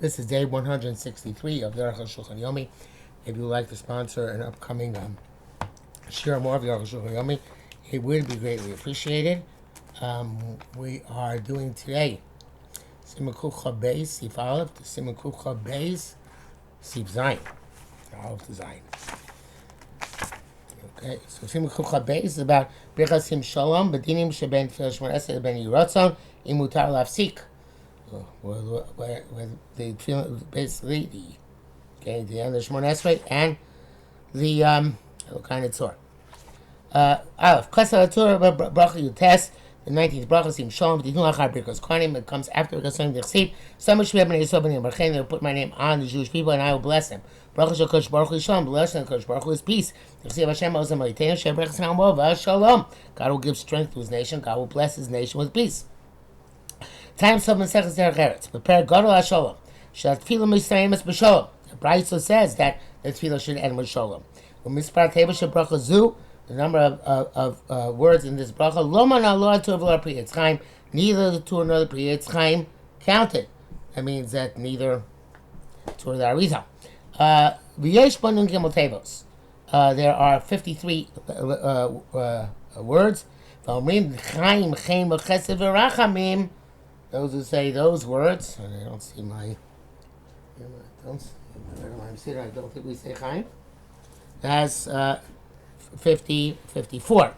This is day 163 of Arukh HaShulchan OC. If you would like to sponsor an upcoming share more of Arukh HaShulchan OC, it would be greatly appreciated. We are doing today Siman Kuf Beis Sif Aleph to Siman Kuf Beis Sif Zayin. Aleph to Zayin. Okay, so Siman Kuf Beis is about Birchasim Shalom, Bedinim Sheben Tefillah Shmon Esrei Ben Yiratzon, Im Mutar Lafsik. Where the basically the end of the Shmon Esrei and the kind of Torah. Aleph Kasar Torah Bracha Yutes. The 19th bracha Sim Shalom. It comes after because the Chsiv. Someone should be they will put my name on the Jewish people and I will bless them. Bracha Shel Kodesh Baruch Hu Shalom. Bless them. Kodesh Baruch Hu is peace. The Chsiv Hashem Ozem Alitenu Shem Brachas Na'amov Shalom. God will give strength to His nation. God will bless His nation with peace. Time Sov Maseches Derech Eretz. Prepare Gadol HaShalom. Shel Tefillah Mistayemes B'Shalom. The Brayso says that the Tefillah should end with Shalom. U'mispar Teva Shel Bracha Zu. The number of words in this bracha, Loma na lo tu v'lo pri Eitz Chaim, neither the two nor the pri Eitz Chaim counted. That means that neither two nor the Arizal. V'yesh banun gimel tevos. There are 53 words. V'omrim Chaim Chaim v'chesed v'rachamim. Those who say those words, and I don't see my. I don't think we say Chaim. That's 54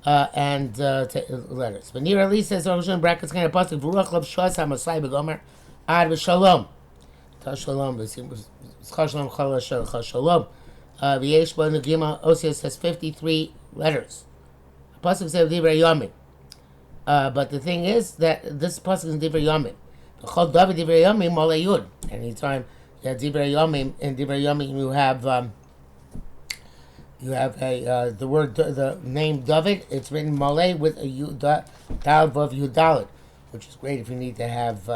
and letters. But near at least says in brackets kind of pasuk v'ruach lav shas hamasai b'gomer ad v'shalom tashalom v'shalom chal shalom v'yesh bo negima Osir says 53 letters. Pasuk says divrei yomim, but the thing is that this pasuk is divrei yomim. V'chol david divrei yomim malei yud. Anytime you have divrei yomim, in divrei yomim you have the word, the name David. It's written Malay with a Dal Vav Yudalid, which is great if you need to have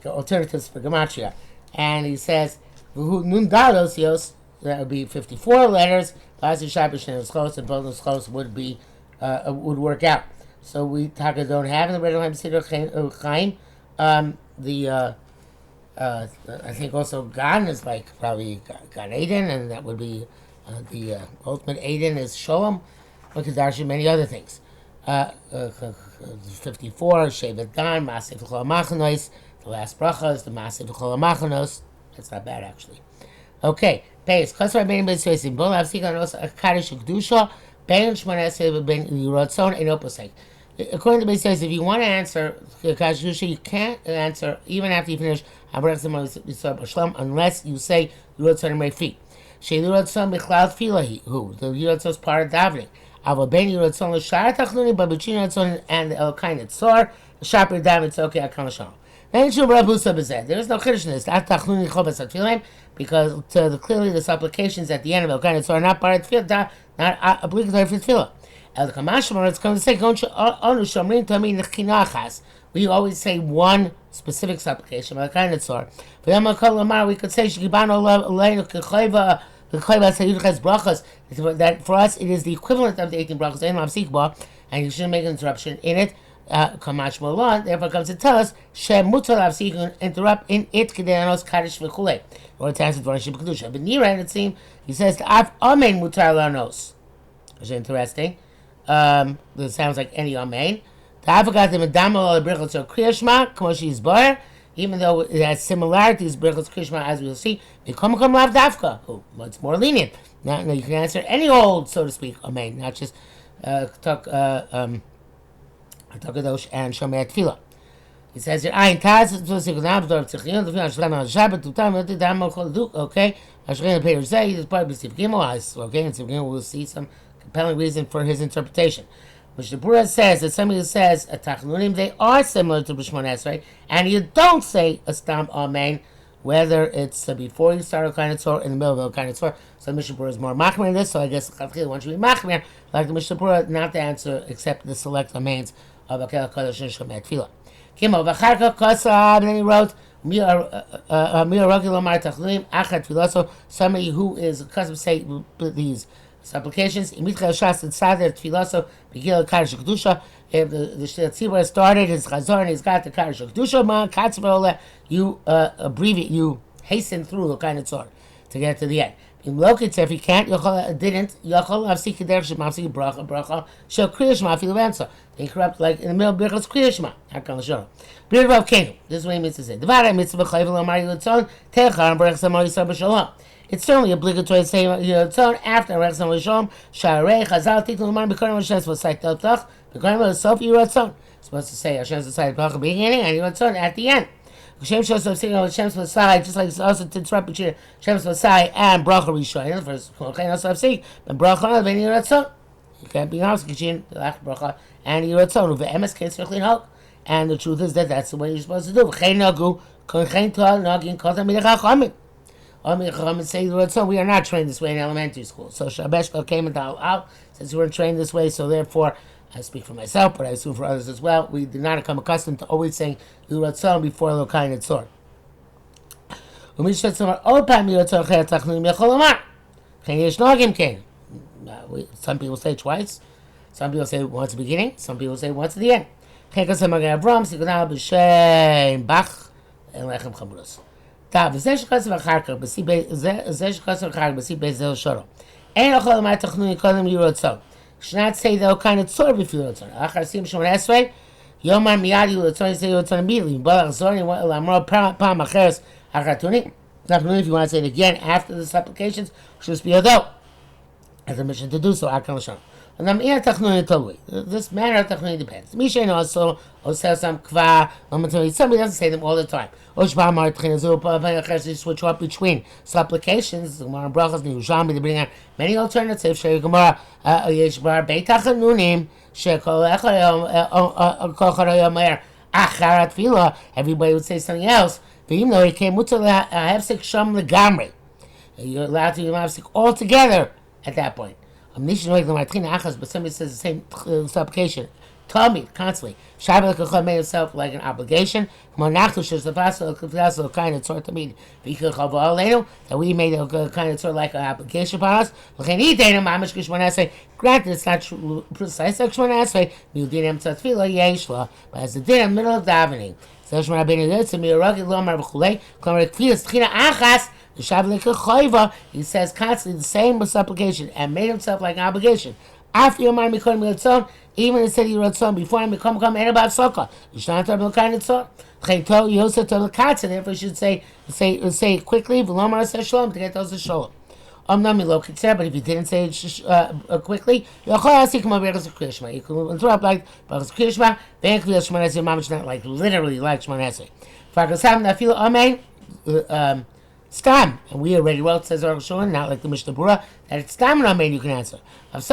alternatives for Gematria. And he says Nun Dalos Yos, that would be 54 letters. Lazi Shabish and Schos and Bonus Schos would would work out. So we Taka don't have in the Red Lamb Siddur Chaim. I think also Gan is like probably Gan Eden, and that would be. The ultimate Aiden is Shalom, Kedash, and many other things. 54, Shevet Dan, Maseh V'chol HaMachanos. The last bracha is the Maseh V'chol HaMachanos. That's not bad, actually. Okay, Beis. Kasar Ben B'Soisim. Bol Avsik Anos Kaddish Kedusha. Ben Shmon Esrei Ben Yiratzon Ein Oposek. According to Beis, if you want to answer Kaddish Kedusha, you can't answer even after you finish unless you say Yiratzon and Refi. Sheilurotzon b'chlal tefillah who the Yiratzon is part of davening. Ava ben Yiratzon l'shar tachnunim, but between Yiratzon and the Elkain Tzor, the sharper daven it's okay. Akam Shalom. Then Shul Rabusa b'zeh. There is no chiddush in this. That tachnunim chobas tefillah because clearly the supplications at the end of Elkain Tzor are not part of tefillah, not obligatory for tefillah. El Kamashmar it's going to say Onu Shomrim Tamid Nechinachas. We always say one specific supplication. We could say that for us it is the equivalent of the 18 brachos, and you shouldn't make an interruption in it. Therefore comes to tell us you can interrupt in it or to answer Dvarim Kedusha. But near it seems he says Amen mutar lanos. Which is interesting. This sounds like any Amen. Even though it has similarities, Birchos Krishma, as we'll see, it's more lenient. Now you can answer any old, so to speak, Amen, not just Takadosh and Shomei Tefillah. He says here, okay, we'll see some compelling reason for his interpretation. Which the Bura says that somebody who says a tachnunim, they are similar to B'Shmon Esrei, and you don't say a stam amen, whether it's before you start a kind of Torah, in the middle of a kind of Torah. So the Mishnah Bura is more machmir in this, so I guess the one should be machmir, like the Mishnah Bura, not to answer except the select amens of Akel HaKadosh and Shomei Tefillah. Kimel, V'charka Kosab, and then he wrote, somebody who is accustomed to say these supplications. Imitcha Shas and Sader Tfilaso Begil Kaddish Kedusha. If the tzibur started his chazor and he's got the Kaddish Kedusha, ma katzvah, you abbreviate, you hasten through the kind of tzor to get to the end. If he can't, didn't, bracha, shall kriya shema afilu b'emtza. They corrupt like in the middle of birchas kriya shema. Hakam l'shoro. B'ir of kenu. This is what he means to say. Devara mitzvah chayv l'amari l'tzon techar and berach samar yisar b'shalom. It's certainly obligatory to say l'tzon after berach samar b'shalom. Sharei chazal titu l'amari b'korim Hashem supposed to say totach b'korim l'sof yiratzon. Supposed to say Hashem supposed to say bracha beginning and yiratzon at the end. Hashem shows up singing Hashem's Messiah, just like it's also to interrupt between Hashem's Messiah and Bracha Rishon. First, okay, also saying, but Bracha and Yiratzon. You can't be honest between the last Bracha and Yiratzon. Uve Emes can't certainly help. And the truth is that that's the way you're supposed to do. V'chein nagu, konchein toal nagin kotam midach hachamim. Amir Chachamim say Yiratzon. We are not trained this way in elementary school. So Shabeshka came into out since we weren't trained this way. So therefore, I speak for myself, but I assume for others as well. We did not become accustomed to always saying Yiratzon before Lokai Netzor. Some people say twice. Some people say once at the beginning. Some people say once at the end. Should not say the kind of tzor before Yiratzon. Achar sim shemon esrei, Yomar miyad Yiratzon, say Yiratzon immediately. Balach zori, lamro pam acheres achar tunik. If you want to say it again after the supplications, should be although as a mission to do so. Akal l'shon. This manner of tachnuni depends. Mishain also says some kvar. Somebody doesn't say them all the time. Switch up between supplications. Gemara brachas niyusham. They bring out many alternatives. Gemara yeshbar beitachanunim shekol echad acharat fila. Everybody would say something else. Even though he came mutar hafsik sham legamri, you're allowed to hafsik all together at that point. But somebody says the same supplication. Tell me constantly. Shabbat made himself like an obligation. That we made a kind of sort of like an obligation upon us. Granted, it's not true, precise like Shemona Esrei. But as the din in the middle of davening. He says constantly the same supplication and made himself like an obligation. After your mind become Yiratzon, even instead of Yiratzon, before him become Erebav Soka. You should not have no kind of tzor. You also tell the katz, and therefore you should say it quickly. V'lomar says shalom to get those to shalom. But if you didn't say it quickly, you can interrupt like Berachas Kriya Shema. Then Kriya Shema Esrei Mamish, not like literally like Shema Esrei. Farkasam Nafil Amen. Stam, and we already wrote, says Arukh HaShulchan, not like the Mishnah Berurah, that it's Stam Amen you can answer. But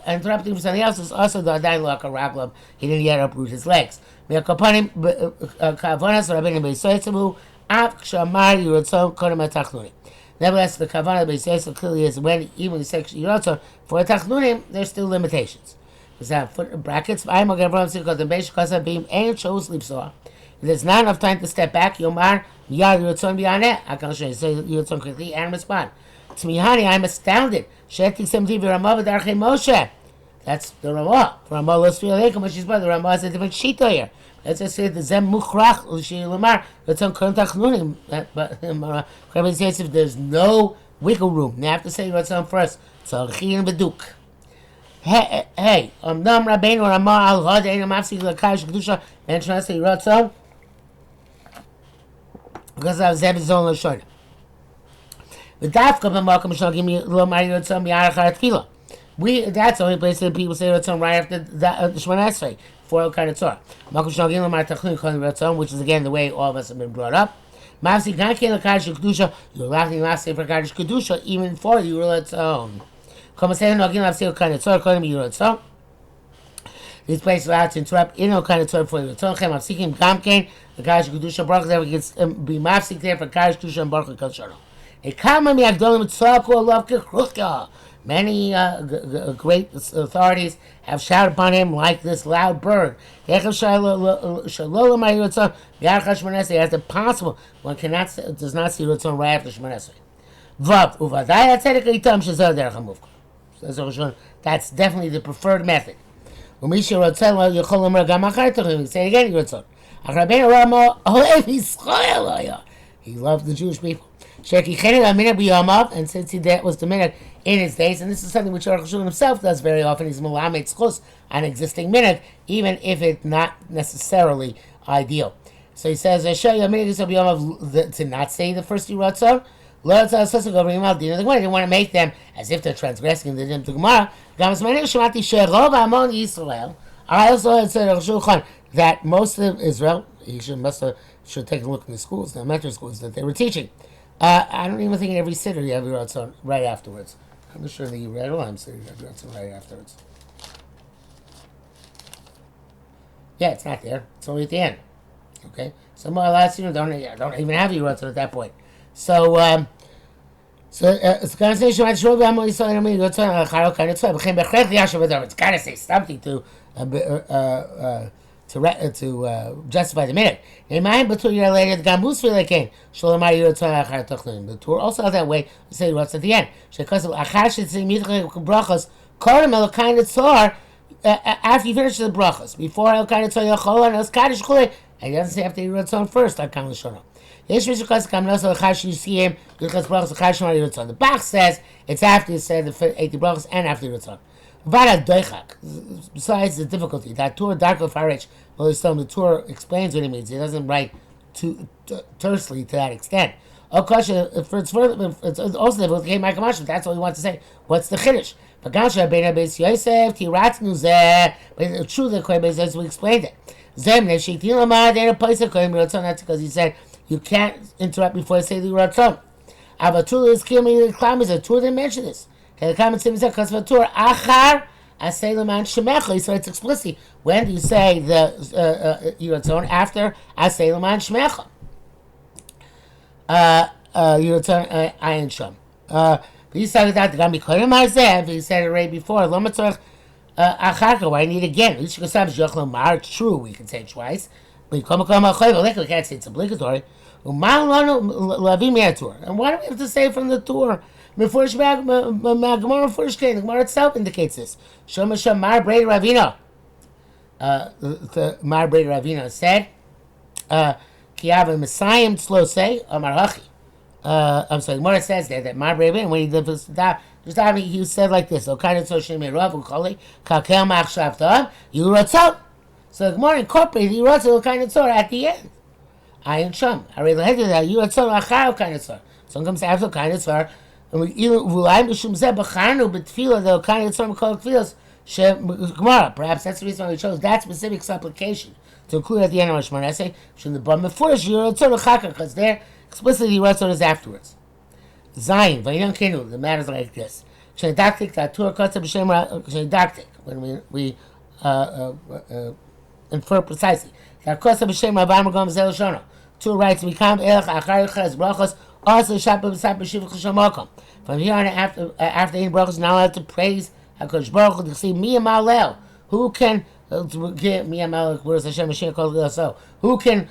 interrupting for something else is also the Adain Lo Raglav. He didn't yet uproot his legs. Kavanas Rabbeinu Beisoytzavu Av Kshamar Yiratzon Kodem HaTachnunim. Nevertheless, the Kavanah Beisoytzav clearly is when even the section Yiratzon for Tachnunim, there's still limitations. There's that foot brackets. I'm going to run because the Beish Kasa Beam ain't shows sleep so. If there's not enough time to step back, Yomar Miyad Yiratzon Biyaneh. I can show you. Say Yiratzon quickly and respond. Tzmihani, I'm astounded. Shetik Semti V'Ramah V'Darchei Moshe. That's the Ramah. For Ramah Lo Sfir Aleikum, which is brother. Ramah is a different shita here. Let's just say the Zem Muchrach L'Shir Lamar Yiratzon Kodem Tachnunim. But Rabbi says if there's no wiggle room, you have to say Yiratzon first. Tzarchi and Beduk. Hey, Nam Rabbeinu Ramah Al Hod Ein Mafsik L'Kadosh Kedusha mention us Yiratzon because of Zeb Zon L'Shon. That's the only place that people say Ratzon right after the Shemona Esrei for kind of Torah. Which is again the way all of us have been brought up. You're allowed to say for Kaddish Kedusha even for Yiratzon. This place is allowed to interrupt in all kind of Torah for Yiratzon. The Kaddish Kedusha Baruch never gets be mafsik there for Kaddish Kedusha and Baruch Kol. Many great authorities have shouted upon him like this loud bird. As it possible, one does not see Ratzon right after Shemona Esrei. Vav uvadai atzedik itam shezor derech hamuvka. Says Arukh HaShulchan, that's definitely the preferred method. Umisha rotzeh lo yachol lomer gam achar tochim. Say it again, Yirotzon. Achrabei Rama ohev Yisrael haya. He loved the Jewish people. Sheki chenet aminah b'yamav, and since he was the minhag in his days, and this is something which Arukh HaShulchan himself does very often, he's melamed tzchus on existing minhag, even if it's not necessarily ideal. So he says, to not say the first Yirotzon, they didn't want to make them as if they're transgressing the din of the Gemara. I also had said that most of Israel, he should take a look in the schools, the elementary schools that they were teaching. I don't even think in every city you have Yirotzon right afterwards. I'm not sure that you read all I'm saying you have Yirotzon right afterwards. Yeah, it's not there. It's only at the end. Okay, some of our last students don't even have Yirotzon at that point. So, it's got to say something to justify the minute. The Torah also that way. Say what's at the end. After you finish the brachas, before El Kain Tzor Yachol and El Kaddish Chulei, and he doesn't say after Yirotzon first, like Kam L'Shono. The Bach says it's after you say the 80 brachas and after Yirotzon. Besides the difficulty, that Torah Darko Farich, the Torah explains what it means. It doesn't write too tersely to that extent. It's also difficult. That's all he wants to say. What's the Chiddush? But it's true that as we explained it. Because he said you can't interrupt before you say the Ratzon. Avatula is killing the clam is a tour. They mention this. The comment says because of a tour. Achar asaylaman shemecha. So it's explicit. When do you say the Ratzon? After asaylaman shemecha. Ratzon ayin sham. He said that the Gami Kodim Hazeh. He said it right before. Lo matzorach acharka. Why need again? It's true. We can say it twice. But we can't say it's obligatory. And why do we have to say from the Torah? The Gemara itself indicates this. Mar Brei Ravina. Mar Brei Ravina said, Kiava Messiah Tzlosei Amar Hachi. I'm sorry, Gemara says there that Mar Brei Ravina, when he did this, he said like this, so the Gemara incorporated Yirotzon kind of Tzor at the end. Ayin Sham. I read the head of that. Yirotzon Achar kind of Tzor. Some comes after kind of Tzor. And we Vulayim B'Shum Zeh B'Charnu B'Tfila the kind of Tzor M'Kol Tfilas Gemara. Perhaps that's the reason why we chose that specific supplication to include at the end of Shemona Essay. From the bottom of Furish Yirotzon Achar, because there explicitly Yirotzon is afterwards. Zayin Vayin Kenu. The matter is like this. Shenedaktik Tatur Kotza B'Shem Shenedaktik. When we infer precisely. Two rights become elach acharichas brachos also shapa b'sap b'shivach shamokom. From here on after the brachos now I have to praise Hakadosh Baruch Hu to see mi amalel. Who can get mi amalel? Where's Hashem Mashiach called so? Who can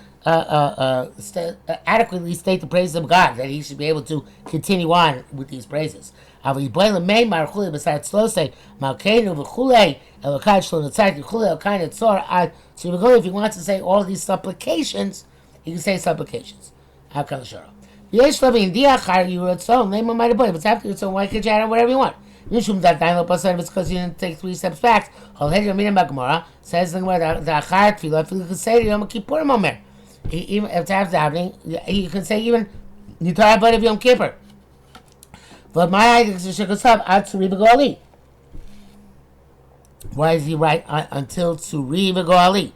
adequately state the praises of God that he should be able to continue on with these praises? Besides Tlosei, Malkeinu v'chulei, Elokai Shlon Tzayt v'chulei, Elokai Netzor. So if he wants to say all these supplications, he can say supplications. HaKadosh Baruch Hu. Yesh Lavin Diachar Yirotzon. Name of my boy. But after Yirotzon, why could you add whatever you want? Yishum that 9% it's because you didn't take 3 steps back. Holhed Yomina Bagmara says the Gemara the Achar Tefillah. If you can say Yom Kippurim Omer, even if it's after happening, you can say even Nitar Abad of Yom Kippur. But my idea is to have Atzuri V'Goali. Why is he right until Tzuri V'Goali?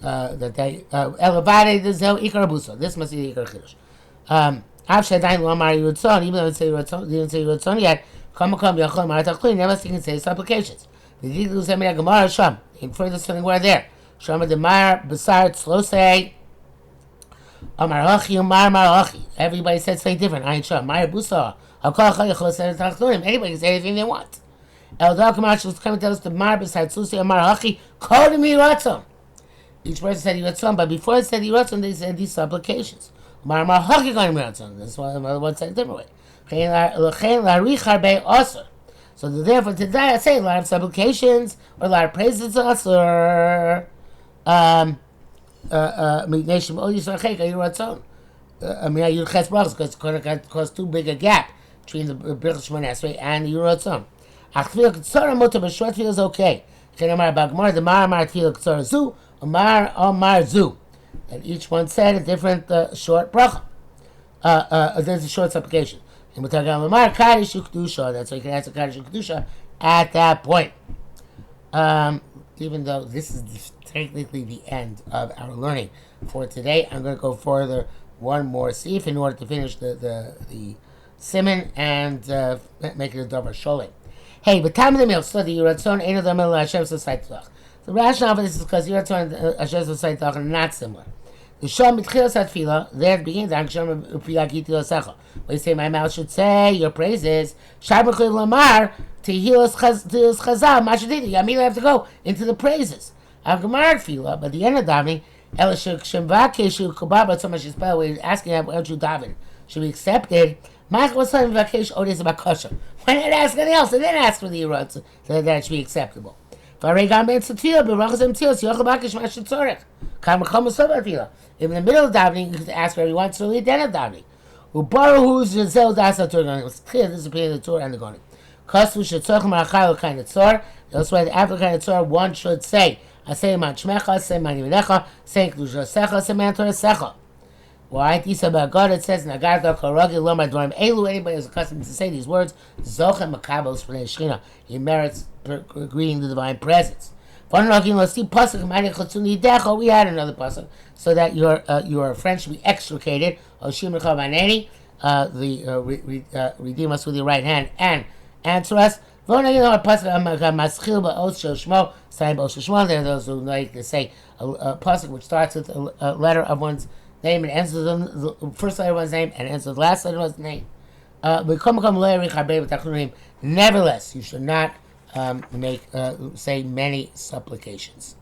That they Elevade the Zel Ikar Buso. This must be the Ikar Chiddush. Av Shadayin Lo Amar Yirotzon. Even though it didn't say Yirotzon yet. Come Yachol Mar Tachlin. Never can say supplications. The Didu Zemina Gemara Sham. In further something where there. Shama the Mar Besar Tzlosei. Amar Hachi Amar Hachi. Everybody said something different. Ayin Sham. Mar Busa. Anybody can say anything they want. El Dal Kamash was coming to tell us the Mar besides Susi Amar Hachi. Called him Yirotzon. Each person said Yirotzon, but before it said Yirotzon, they said these supplications. Mar Haki going Ratzon. This is one said a different way. L'chein larich harbe osur. So therefore today I say a lot of supplications or a lot of praises osur. Nation all you say you Ratzon. I mean you ches brachos because it caused too big a gap between the Birchas Shemona Esrei and the Ratzon. Achvil Ketzora Mutar, but short tefillah is okay. Chen Amar Bagmar, the Mar Tefillah Ketzora Zu, Amar Zu. And each one said a different short bracha. There's a short supplication. And we're talking about Amar Kaddish Ukdusha. That's why you can answer Kaddish Ukdusha at that point. Even though this is technically the end of our learning for today, I'm going to go further one more sif in order to finish the siman and make it a davar sholem. Hey, but time of the meal, so the Yiratzon ain't of the middle of Hashem Saitach. The rationale for this is because Yiratzon and Hashem Saitach are not similar. The Shom Mitchilas Atfila, there it begins, Ankshom Upilakiti Osecha. When you say, my mouth should say your praises, Shabachil Lamar, Tehilas Chazal, Mashadidi. I mean, I have to go into the praises. Agamar Tfila, but the end of davening, Elishuk Shemvakeshu Kubaba, so much is better, we're asking, why don't you daven? Should be accepted. Mike was saying vacation Odis about kosher. Why not ask anything else? And then ask for the Yerutz so that it should be acceptable. Even in the middle of davening, you can ask whatever you want, so at the end of davening. It's clear this is between the Torah and the Gonim. Kosu should talk about a kind of Torah. That's why after kind of Torah, one should say, I say man shmecha, say man yimenecha, say kedusha secha, say man Torah secha. Why? About God, it says, Nagarta Koragi Lomar Dvarim Elu, anybody who's accustomed to say these words, Zochem Makabos Pnei Shechina, he merits greeting the divine presence. We had another pasuk, so that your friend should be extricated. Redeem us with your right hand and answer us. There are those who like to say a pasuk which starts with a letter of one's name and ends with the first letter of one's name and ends with the last letter of one's name. Nevertheless, you should not say many supplications.